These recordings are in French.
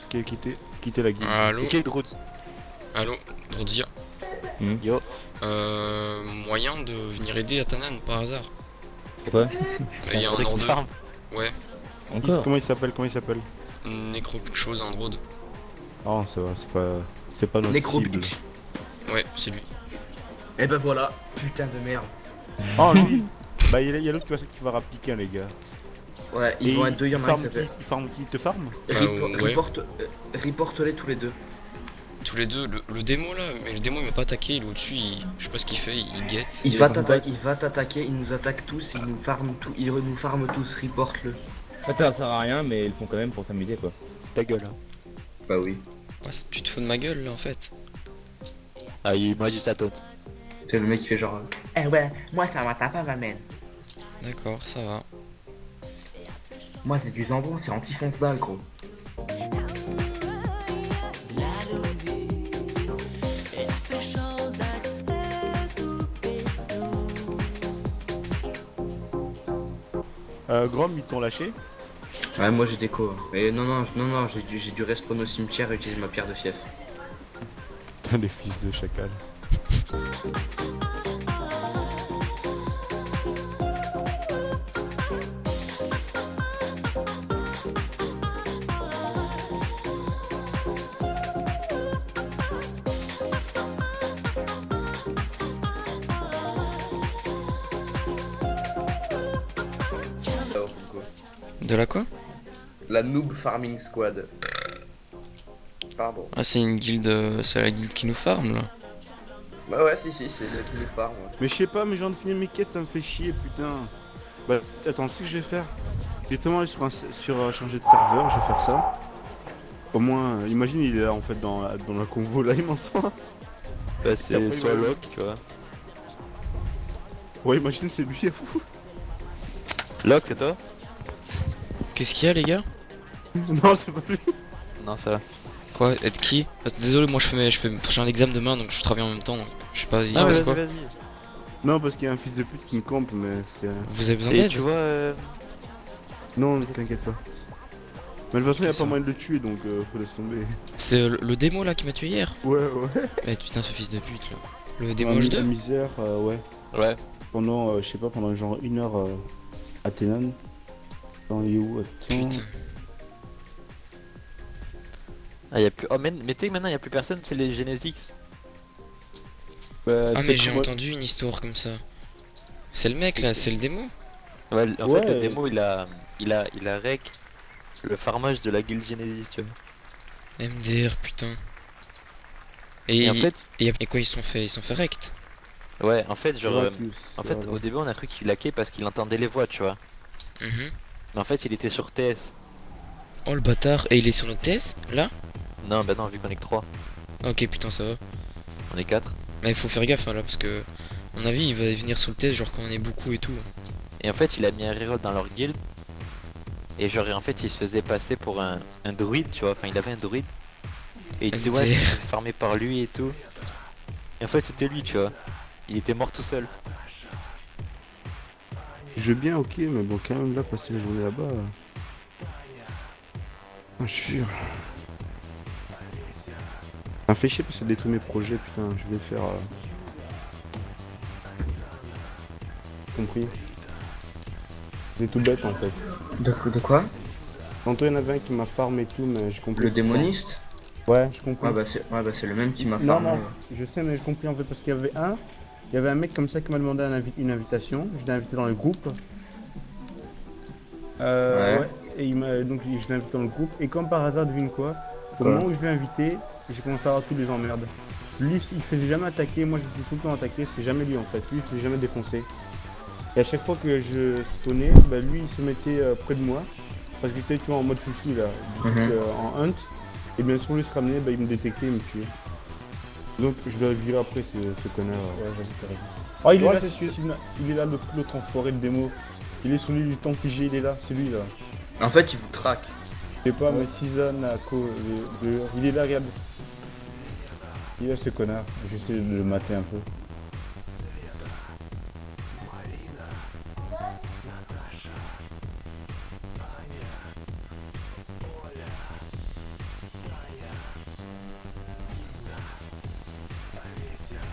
qui a quitté la guilde. Allô? C'est qui Droud? Allô? Drodzia. Yo. Moyen de venir aider Atanan par hasard. Quoi? Il y a un Faudrait qu'il ordre. farme. Ouais. Encore? Comment il s'appelle? Comment il s'appelle? Nécro quelque chose, un drôle. Oh, ça va, c'est pas notre Necro cible. bitch. Ouais, c'est lui. Et ben voilà, putain de merde. Oh, lui. Bah, il y a l'autre qui va rappliquer, hein, les gars. Ouais, ils Et vont être deux, il y en a un qui farme s'appelle. Il farme qui? Il te farme? ouais. Reporte-les tous les deux. Tous les deux, le démo là, mais le démo il m'a pas attaqué, il est au-dessus, je sais pas ce qu'il fait, il guette. Il est va dans t'attaquer, il nous attaque tous, il nous farme tout, il nous farme tous, reporte-le. Ça sert à rien, mais ils le font quand même pour t'amuser quoi. Ta gueule. Hein. Bah oui. Ah, tu te fous de ma gueule là en fait. Ah, il m'a dit ça taute. C'est le mec qui fait genre. Eh ouais, moi ça m'attaque pas, ma mère. D'accord, ça va. Moi c'est du jambon, c'est anti-fonce dalle, gros. Grom, ils t'ont lâché? Ouais, moi j'ai déco. Mais non, j'ai dû respawn au cimetière et utiliser ma pierre de fief. Putain, les fils de chacal. De la quoi? La Noob Farming Squad. Pardon. Ah, c'est une guilde, c'est la guilde qui nous farm là. Bah ouais, si, c'est tous les farms. Ouais. Mais je sais pas, mais j'ai envie de finir mes quêtes, ça me fait chier, putain. Bah, attends, ce que je vais faire. Justement, aller sur changer de serveur, je vais faire ça. Au moins, imagine, il est là en fait dans la convo là, il m'entend. Bah, Et après, c'est soit il va- Locke, tu vois. Ouais, imagine, c'est lui, fou. Locke, c'est toi? Qu'est-ce qu'il y a les gars? Non, c'est pas lui. Non, ça va. Quoi? Être qui? Désolé, moi j'ai un examen demain donc je travaille en même temps donc je sais pas, il se passe quoi? vas-y. Non, parce qu'il y a un fils de pute qui me campe, mais c'est. Vous avez besoin Et d'aide? tu vois, Non, t'inquiète pas. Mais de toute façon, il y a C'est pas ça. moyen de le tuer, donc faut laisser tomber. C'est le démo là qui m'a tué hier? Ouais, ouais. Eh putain, ce fils de pute là. Le démo La H2? misère, ouais. ouais. Pendant, je sais pas, pendant genre 1 heure à Tenan. Attends, il est où? Attends. Putain. Ah, y a plus. Oh, mais tu sais que maintenant y a plus personne, c'est les Genesix. Bah, Ah c'est mais j'ai comment- entendu une histoire comme ça. C'est le mec là, c'est le démo? Ouais, en Ouais. fait, le démo il a rec le farmage de la guilde Genesis, tu vois. MDR putain. Et, Et en fait, et quoi ils se sont fait rect? ouais, en fait, genre. Ouais, tous, En fait, voilà. au début, on a cru qu'il laquait parce qu'il entendait les voix, tu vois. Mhm. Mais en fait, il était sur TS. Oh le bâtard, et il est sur notre TS là? Non, bah non, vu qu'on est que 3, Ok putain ça va. on est 4. Mais il faut faire gaffe hein, là parce que à mon avis il va venir sur le TS genre quand on est beaucoup et tout. Et en fait, il a mis un reroll dans leur guild. Et genre, en fait, il se faisait passer pour un druide, tu vois. Enfin, il avait un druide. Et il disait, ouais, MDR. je suis farmé par lui et tout. Et en fait, c'était lui, tu vois. Il était mort tout seul. Je veux bien, ok, mais bon, quand même, là, passer la journée là-bas. Ah, je suis sûr. Ça me fait chier parce que ça détruit mes projets, putain, je vais faire. Compris. C'est tout bête en fait. De quoi? Tantôt il y en avait un qui m'a farm et tout, mais je comprends. Le démoniste? Ouais, je comprends. Ouais, bah c'est le même qui m'a Non, farmé. non, je sais, mais je comprends en fait parce qu'il y avait un mec comme ça qui m'a demandé une invitation. Je l'ai invité dans le groupe. Ouais. Et donc je l'ai invité dans le groupe. Et comme par hasard, devine quoi? Au moment où je l'ai invité, j'ai commencé à avoir tous les emmerdes. Lui, il faisait jamais attaquer. Moi, je faisais tout le temps attaquer. C'est jamais lui en fait. Lui, il faisait jamais défoncer. Et à chaque fois que je sonnais, bah, lui, il se mettait près de moi. Parce que j'étais, tu vois, en mode foufou là, en hunt. Et bien sûr, lui se ramenait, bah, il me détectait, il me tuait. Donc je dois virer après ce connard. Ouais, vas-y, t'as raison. Oh, il est là, il est là, l'autre enfoiré de démo. Il est sur l'île du temps figé, il est là, c'est lui là. En fait, il vous traque. Je sais pas, mais Season, il est là, regarde. Il est là, ce connard. J'essaie de le mater un peu.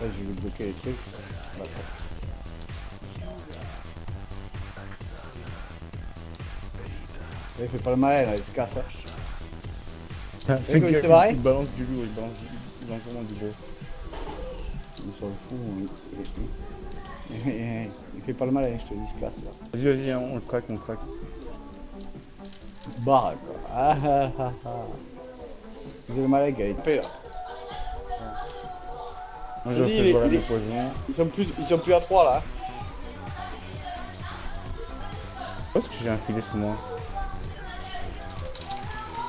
Là, je vais bloquer les trucs. D'accord. Il fait pas le malin, là, il se casse. Hein. Fais il gaffe, s'est barré. il balance du lourd, il balance vraiment du gros. Il s'en fout. Il fait pas le malin, je te dis, il se casse là. Vas-y, hein, on le craque, Il se barre quoi. Ah ah ah ah. Vous avez le malin qui a été là. Moi Je j'ai dis, fait voler il mes est- poisons. Ils sont plus à 3 là. Parce que j'ai un filet sur moi.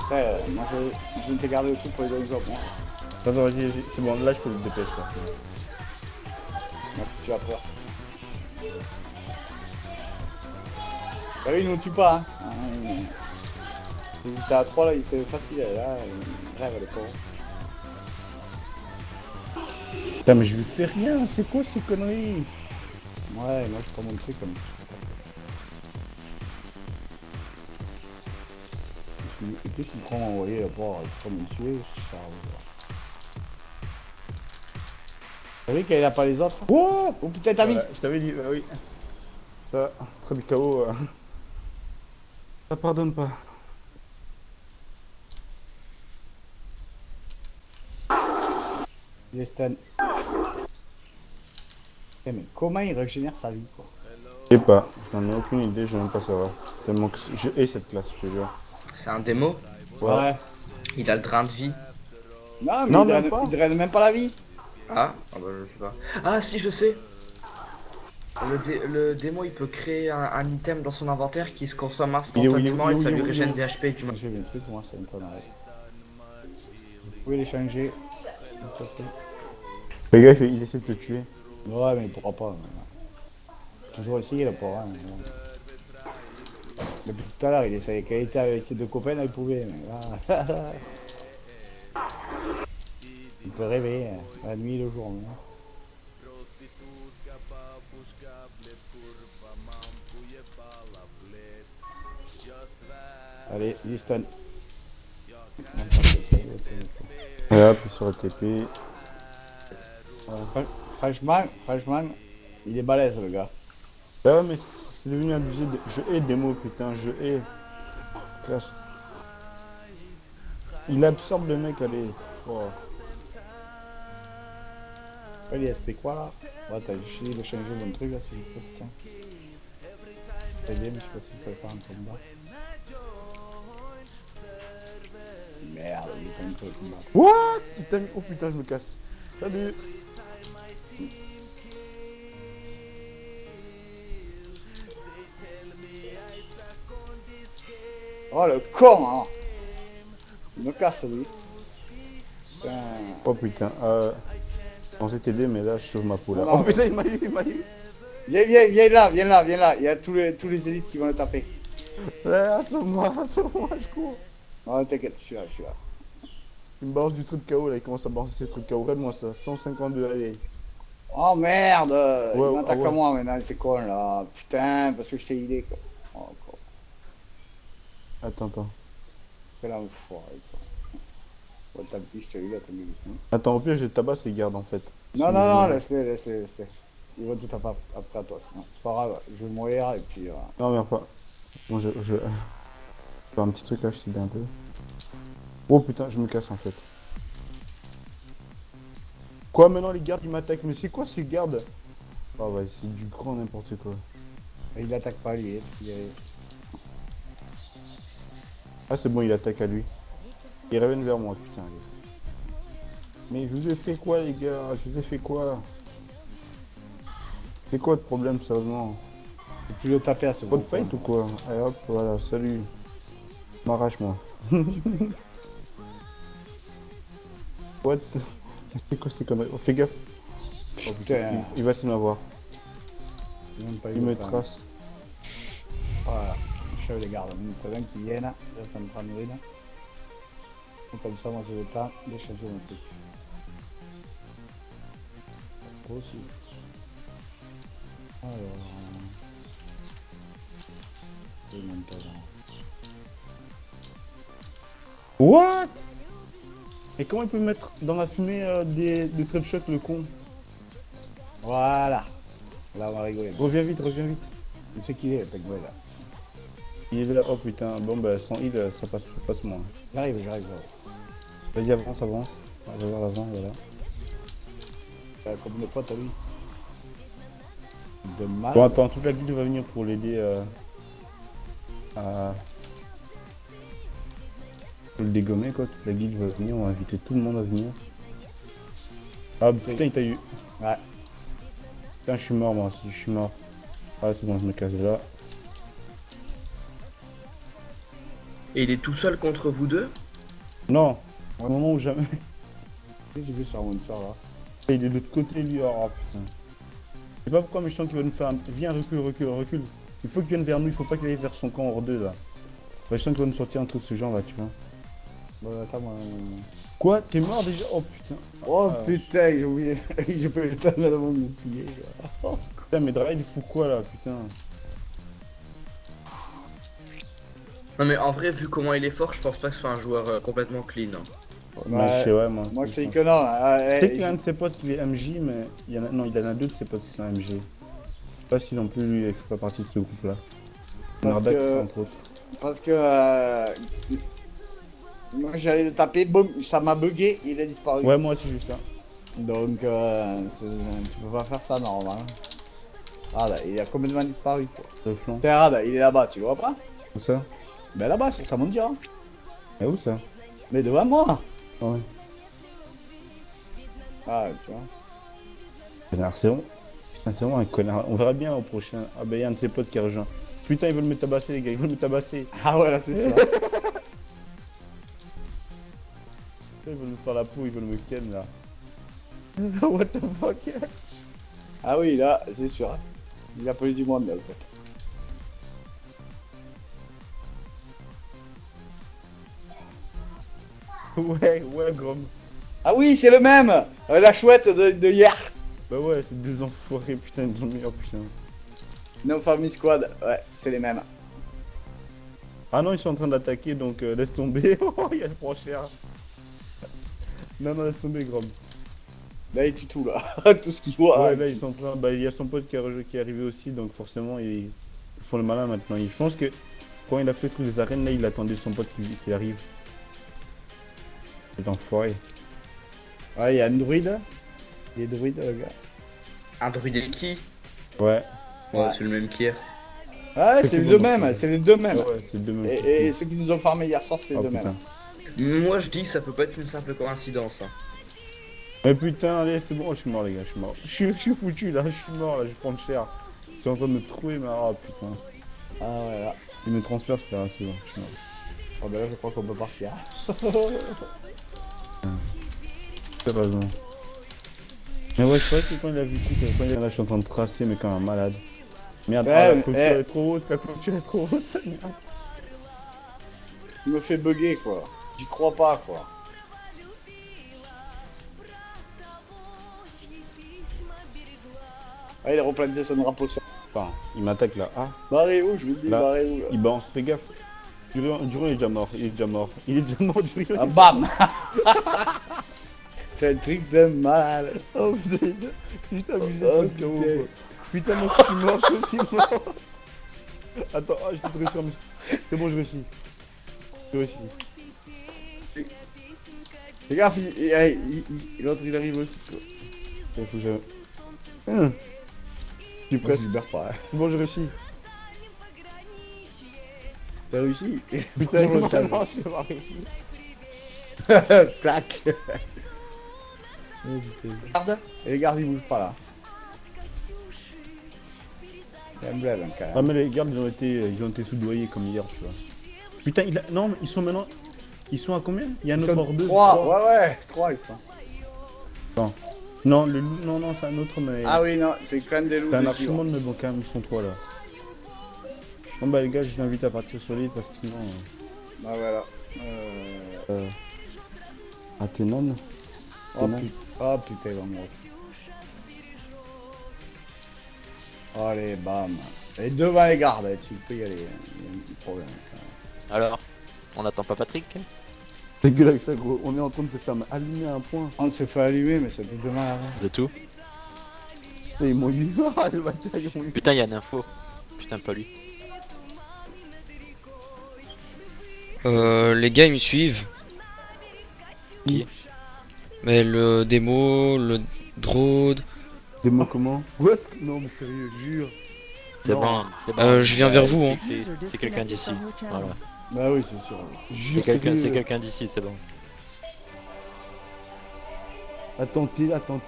Après, moi je vais te garder le truc pour les autres hommes. Hein. Attends, vas-y, c'est bon, là je peux le dépêcher là. c'est bon. Moi, tu as peur. Bah oui, il nous tue pas. Hein. Ils étaient à 3 là, il était facile. Là, il rêve les pauvres. Putain, mais je lui fais rien, c'est quoi ces conneries? Ouais, moi je prends mon truc comme ça. Et puis s'il prend envoyer là bas il prend me tuer, ça. T'as vu qu'il a pas les autres? What? Ou peut-être ami. Je t'avais dit, oui. Ça, très du chaos. Ça pardonne pas. Il est stun. Eh, mais comment il régénère sa vie quoi? Je sais pas, j'en ai aucune idée, je vais même pas savoir. Tellement que je hais cette classe, je te jure. C'est un démo. Ouais. Il a le drain de vie. Non mais Non, il, même draine, pas. il draine même pas la vie. Ah, ah bah je sais pas. Ah si, je sais. Le démo, il peut créer un item dans son inventaire qui se consomme instantanément et ça lui régène des HP du J'ai vu un truc, moi ça me tonnerait. Vous pouvez les changer. Le gars, il essaie de te tuer. Ouais mais il pourra pas. Toujours essayer là pour hein. Depuis tout à l'heure il essayait, quand il était avec ses deux copains là il pouvait. Mais là... il peut rêver hein, la nuit et le jour. Hein. Allez, il est stun. Et hop, il sur le TP. Franchement, il est balèze le gars. Ah ouais, mais c'est devenu abusé. Je hais des mots, putain, je hais. Classe. Il absorbe le mec, allez. Oh. Il est SP quoi là? Ouais, t'as juste essayé de changer mon truc là si je peux, putain. Très bien, mais je sais pas si je peux le faire en combat. Merde, il est pas un peu le combat. What? Il t'a mis... Oh putain, je me casse. Salut. Oh le con hein. Il me casse lui. Putain. Oh putain, je pensais t'aider, mais là, je sauve ma peau là. Non, Oh non. putain, il m'a eu. Viens là. Il y a tous les élites qui vont le taper. Sauve-moi, je cours. Non, t'inquiète, je suis là. Il me balance du truc de KO là, il commence à balancer ses trucs KO. Regarde-moi ça, 152, allez. Oh merde. Il Ouais, m'attaque ah ouais. à moi maintenant, c'est con là. Putain, parce que je t'ai aidé quoi. Oh quoi. Attends. Quel enfoiré quoi. Bon, tant pis, je t'ai eu là, t'as mis le fond. Attends, au pire, je tabasse les gardes en fait. Non, laisse-les. Ils vont tout taper après à toi, sinon. C'est pas grave, je vais mourir et puis... Non, mais enfin. Bon, je vais faire un petit truc là, je t'aide un peu. Oh putain, je me casse en fait. Quoi, maintenant les gardes ils m'attaquent? Mais c'est quoi ces gardes? Ah ouais, c'est du grand n'importe quoi. Il attaque pas lui, Ah, c'est bon, il attaque à lui. Il revient vers moi, putain. Mais je vous ai fait quoi, les gars? Je vous ai fait quoi? C'est quoi le problème, sérieusement? Tu peux le taper à ce Pas de gros fight con. ou quoi? Allez hop, voilà, salut. M'arrache-moi. What? C'est quoi ces conneries? Oh, fais gaffe. Oh, Putain. il va essayer de m'avoir. J'ai même pas eu Il le me temps. trace. Voilà, je les garde. Il faut bien qu'ils viennent. Là, ça me prend une ride. Et comme ça, moi j'ai le temps de changer mon truc. Pas trop aussi. Alors... Je même pas là. What? Et comment il peut mettre dans la fumée des traits de choc, le con? Voilà. Là, on va rigoler. Reviens vite, reviens vite. Tu sais qui est, le pingouin, là. Il est là, oh putain, bon bah sans heal, ça passe moins. J'arrive, j'arrive. Vas-y, avance, avance. On va vers l'avant, voilà. Comme de potes à lui. De mal. Bon, attends, toute la guilde va venir pour l'aider à... Pour le dégommer, quoi. Toute la guilde va venir, on va inviter tout le monde à venir. Ah putain, il t'a eu. Ouais. Putain, je suis mort, moi aussi, je suis mort. Ah, c'est bon, je me casse là. Et il est tout seul contre vous deux? Non, au moment où jamais. J'ai vu sur mon sort là. Il est de l'autre côté, lui. Oh putain. Je sais pas pourquoi, mais je sens qu'il va nous faire un... Viens, recule, recule, recule. Il faut qu'il vienne vers nous, il faut pas qu'il aille vers son camp hors d'eux, là. Ouais, je sens qu'il va nous sortir un truc de ce genre, là, tu vois. Bon, attends, moi. Quoi? T'es mort déjà? Oh putain. Oh Ah, putain, j'ai oublié. J'ai pas eu le temps de mon bouclier. Putain, mais Dry, il fout quoi, là, putain? Non mais en vrai, vu comment il est fort, je pense pas que ce soit un joueur complètement clean. Hein. Moi, je sais, ouais, moi. Moi, je te dis que non. Je sais qu'il y a un de ses potes qui est MJ, mais il y en a... Non, il en a deux de ses potes qui sont MG. Je sais pas si non plus, lui, il fait pas partie de ce groupe-là. Parce Nardax, que- entre autres. Parce que. Moi, j'allais le taper, boum, ça m'a bugué, il est disparu. Ouais, moi aussi, j'ai ça. Donc, tu peux pas faire ça normal. Ah là, il a complètement disparu quoi. Le flanc. Terrade, il est là-bas, tu le vois pas? Où ça? Ben là-bas, sur sa monture. Et où ça? Mais devant moi. Ouais. Ah, tu vois. Connard, c'est bon. Putain, c'est vraiment un connard. On verra bien au prochain. Ah, bah, il y a un de ses potes qui a rejoint. Putain, ils veulent me tabasser, les gars, ils veulent me tabasser. Ah ouais, là, c'est sûr. Ils veulent me faire la peau, ils veulent me ken là. What the fuck? Ah oui, là, c'est sûr. Il a pas eu du monde, là, en fait. Ouais, ouais, Grom. Ah oui, c'est le même. La chouette de hier. Bah ouais, c'est des enfoirés, putain, ils ont mis, oh putain. No Family Squad, ouais, c'est les mêmes. Ah non, ils sont en train d'attaquer, donc laisse tomber. Oh, il y a le prend cher. Non, non, laisse tomber, Grom. Là, il tue tout, là. Tout ce qu'il voit. Ouais, il là, tue. ils sont en train. Bah, il y a son pote qui est arrivé aussi, donc forcément, ils font le malin maintenant. Je pense que quand il a fait le truc des arènes, là, il attendait son pote qui arrive. C'est enfoiré. Ouais, il y a un druide. Il est druide, le gars. Un druide qui? Ouais. Ouais. C'est le même qu'hier. Ouais, C'est c'est tout les le deux monde, mêmes, ouais. c'est les deux mêmes. Ouais, c'est deux mêmes. Et ceux qui nous ont farmé hier soir, c'est les Oh deux putain. mêmes. Moi je dis que ça peut pas être une simple coïncidence. Hein. Mais putain, allez, c'est bon, je suis mort, les gars, je suis mort. Je suis foutu là, je suis mort là, je prends cher. Ils sont en train de me trouver, mais oh putain. Ah ouais, là. Ils me transpercent, c'est pas c'est bon, je suis mort. Oh, ben là, je crois qu'on peut partir. T'as raison. Mais ouais, je croyais que quand il a vu tout, quand il est là, je suis en train de tracer, mais comme un malade. Merde, Ouais, ah, la mais- clôture eh. est trop haute, la clôture est trop haute. Merde. Il me fait bugger, quoi. J'y crois pas, quoi. Ah, il a replanté son drapeau sur. Enfin, il m'attaque là. Ah, Barrez-vous, je vous le dis, Là. barrez-vous. Là. il balance, fais gaffe. Durian il est déjà mort, il est déjà mort. Il est déjà mort, Durian. Ah, bam. C'est un truc de mal. Oh putain, c'est juste abusé Oh, de KO, putain. quoi. Putain, moi je suis mort, je suis aussi mort. Attends, ah, je peux te réussir, mais... C'est bon, je réussis. Je réussis. Les gars, l'autre il arrive aussi. Quoi. Il faut que je... Je suis Moi, presque. je libère pas. Hein. C'est bon, je réussis. T'as réussi. Putain, Toujours le non, calme. non, je vais pas réussir. Clac. Garde. Et les gardes ils bougent pas là. Il y a un blême quand Ah, même. mais les gardes, ils ont été soudoyés comme hier, tu vois. Putain, non, mais ils sont maintenant... Ils sont à combien? Il y a un Ils autre sont hors deux. 3, ouais, 3 ils sont. Non, le loup, non, c'est un autre, mais... Ah oui, non, c'est le clan des loups. C'est un de archimonde, mais bon, quand même, ils sont trois là. Bon bah les gars, je vous invite à partir sur l'île parce que sinon... Ah voilà. Athénon. Oh, non. oh putain, il va mourir. Allez, bam. Et devant les gardes, tu peux y aller. Il y a un petit problème. Quand même. Alors, on n'attend pas Patrick? C'est gueule avec ça gros, on est en train de se faire allumer à un point. On se fait allumer, mais ça fait de mal. Hein. De tout? Ils m'ont eu. Ah, le bâtard, ils m'ont eu. Putain, il y a un info. Putain, pas lui. Les gars, ils me suivent. Qui? Mais le démo, le drone. Des mots comment? What? Non, mais sérieux, jure. C'est Non. bon, c'est bon. Je viens vers vous, hein. C'est quelqu'un d'ici. Voilà. Bah oui, c'est sûr. Jure, C'est sérieux. quelqu'un d'ici, c'est bon. Attends, t'es où? Attends,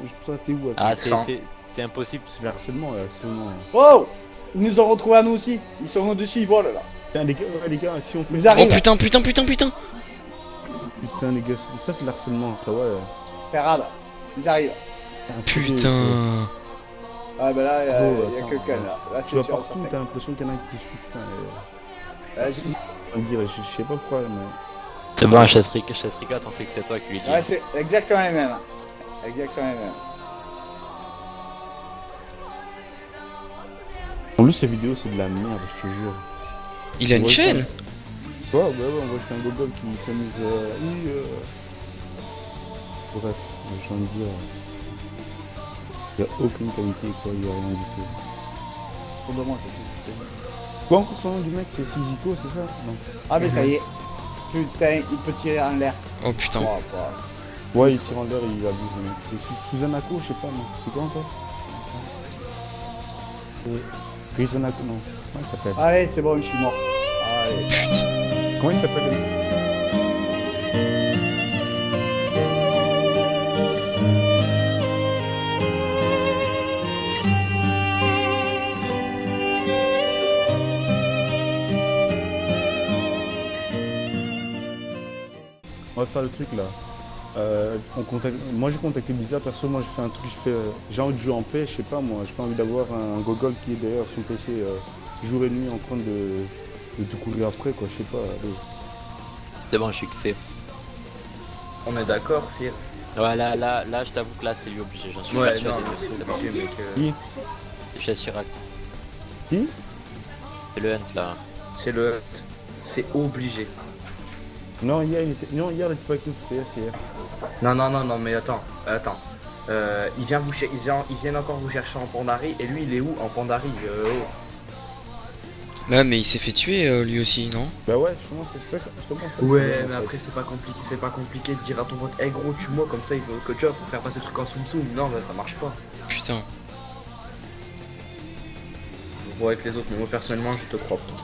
je pense que t'es où? Attends. Ah, Sans. c'est impossible. C'est le harcèlement, là, harcèlement. Oh! Ils nous ont retrouvés à nous aussi. Ils sont au-dessus, ils volent là. Putain, les gars, ouais, les gars, si on fait. Ils Oh arrivent. putain. Putain, les gars, ça c'est le harcèlement, ça, ouais. Parade. Ils arrivent. Sérieux, Putain. Ah bah là, Oh, il y a attends, quelqu'un là. Là, Tu c'est vas sûr. partout, t'as l'impression qu'il y en a un qui te suit, putain. Vas-y. On dirait, je sais pas pourquoi, mais. C'est bon, Chastricate, on sait que c'est toi qui lui dis. Ouais, c'est exactement les mêmes. Exactement les mêmes. En plus, ces vidéos, c'est de la merde, je te jure. Il a une Ouais, chaîne. Ouais, on voit que un gogol qui s'amuse. Oui, Bref, j'ai envie de dire. Il n'y a aucune qualité, quoi, il n'y a rien du tout. Pour de moi, Quoi, encore son nom du mec, c'est Siziko, c'est ça? Non. ah, mais ça y est. Putain, il peut tirer en l'air. Oh putain. Oh, bah. Ouais, il tire en l'air et il abuse, le mec. C'est Suzanako, je sais pas, moi. C'est quoi encore? C'est Grisonako, non. Comment il s'appelle? Allez, c'est bon, je suis mort. Allez. Comment il s'appelle? On va faire le truc là. Moi j'ai contacté Blizzard, perso moi j'ai fait un truc, j'ai envie de jouer en paix, je sais pas moi, j'ai pas envie d'avoir un gogol qui est derrière son PC jour et nuit en train de te courir après quoi, je sais pas. Allez. C'est bon, je suis XC. On est d'accord, Fierce. Ouais, là, je t'avoue que là, c'est lui obligé. J'en suis Ouais, persuadé. non, mais c'est obligé, mec. Qui? C'est Chasse Chirac. Qui? C'est le Hunt là. C'est le. C'est obligé. Non hier il était pas avec nous, c'était hier. Non, mais attends. Il vient ils viennent encore vous chercher en Pandari, et lui il est où en Pandari? Bah, mais il s'est fait tuer lui aussi, non? Bah ouais, c'est ça, je pense ça. Ouais, mais après c'est pas compliqué de dire à ton pote, hey gros, tue-moi comme ça, il veut que tu vois, pour faire passer le truc en soum soum. Non, mais ça marche pas. Putain. Je vois avec les autres, mais moi personnellement, je te crois pas.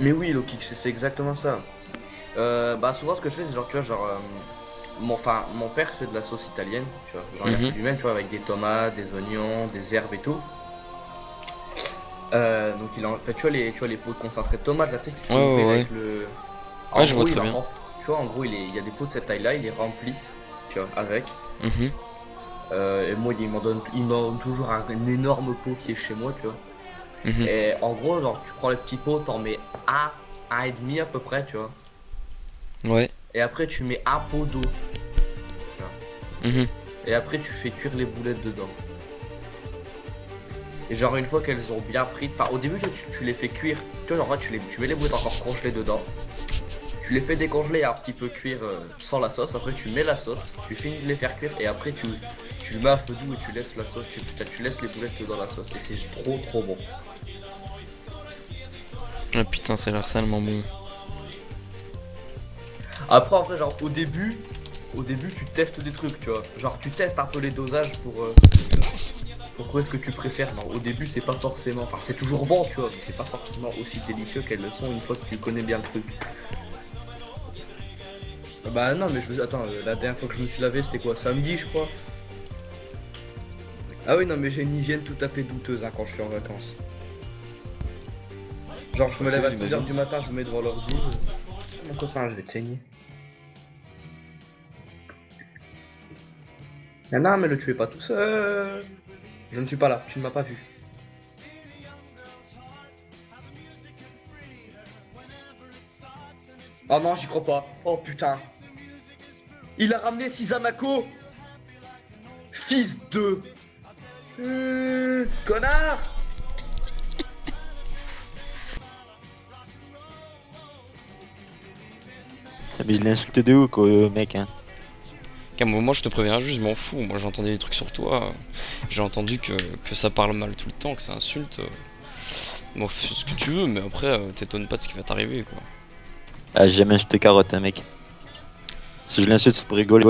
Mais oui, Loki, c'est exactement ça. Bah souvent ce que je fais, c'est genre, tu vois, genre, mon père fait de la sauce italienne, tu vois, genre il a fait lui-même, tu vois, avec des tomates, des oignons, des herbes et tout. Donc il a, en fait, tu vois les pots de concentré de tomates là, tu sais, qui sont Ouais, coupés ouais. avec le. Ouais, je vois gros, très il bien. Tu vois, en gros, il y a des pots de cette taille-là, il est rempli, tu vois, avec. Mhm. Et moi, il m'en donne toujours un énorme pot qui est chez moi, tu vois. Mhm. Et en gros, genre, tu prends les petits pots, t'en mets un et demi à peu près, tu vois. Ouais. Et après, tu mets un pot d'eau. Mhm. Et après, tu fais cuire les boulettes dedans. Et genre, une fois qu'elles ont bien pris, enfin, au début, tu les fais cuire. Tu vois, genre, là, tu mets les boulettes encore congelées dedans. Tu les fais décongeler et un petit peu cuire sans la sauce. Après, tu mets la sauce, tu finis de les faire cuire. Et après, tu le mets à feu doux et tu laisses la sauce. Tu laisses les boulettes dans la sauce. Et c'est trop bon. Ah putain, c'est l'harcèlement bon. Après, en vrai, genre, au début, tu testes des trucs, tu vois. Genre, tu testes un peu les dosages pour quoi est-ce que tu préfères. Non, au début, c'est pas forcément. Enfin, c'est toujours bon, tu vois, mais c'est pas forcément aussi délicieux qu'elles le sont une fois que tu connais bien le truc. Bah, non, mais attends, la dernière fois que je me suis lavé, c'était quoi? Samedi, je crois. Ah oui, non, mais j'ai une hygiène tout à fait douteuse hein, quand je suis en vacances. Genre, je me lève à 6h du matin, je me mets devant l'ordi. Mon copain, je vais te saigner. Ah non, mais le tuez pas tout seul. Je ne suis pas là, tu ne m'as pas vu. Oh non, j'y crois pas. Oh putain. Il a ramené Sizanako. Fils de... Connard. mais je l'ai insulté de ouf, quoi, mec. Hein. Moi je te préviens juste, je m'en fous. Moi j'entendais des trucs sur toi. J'ai entendu que ça parle mal tout le temps, que ça insulte. Bon, fais ce que tu veux, mais après, t'étonnes pas de ce qui va t'arriver quoi. Ah, j'ai jamais insulté carotte, hein, mec. Si je l'insulte, c'est pour rigoler.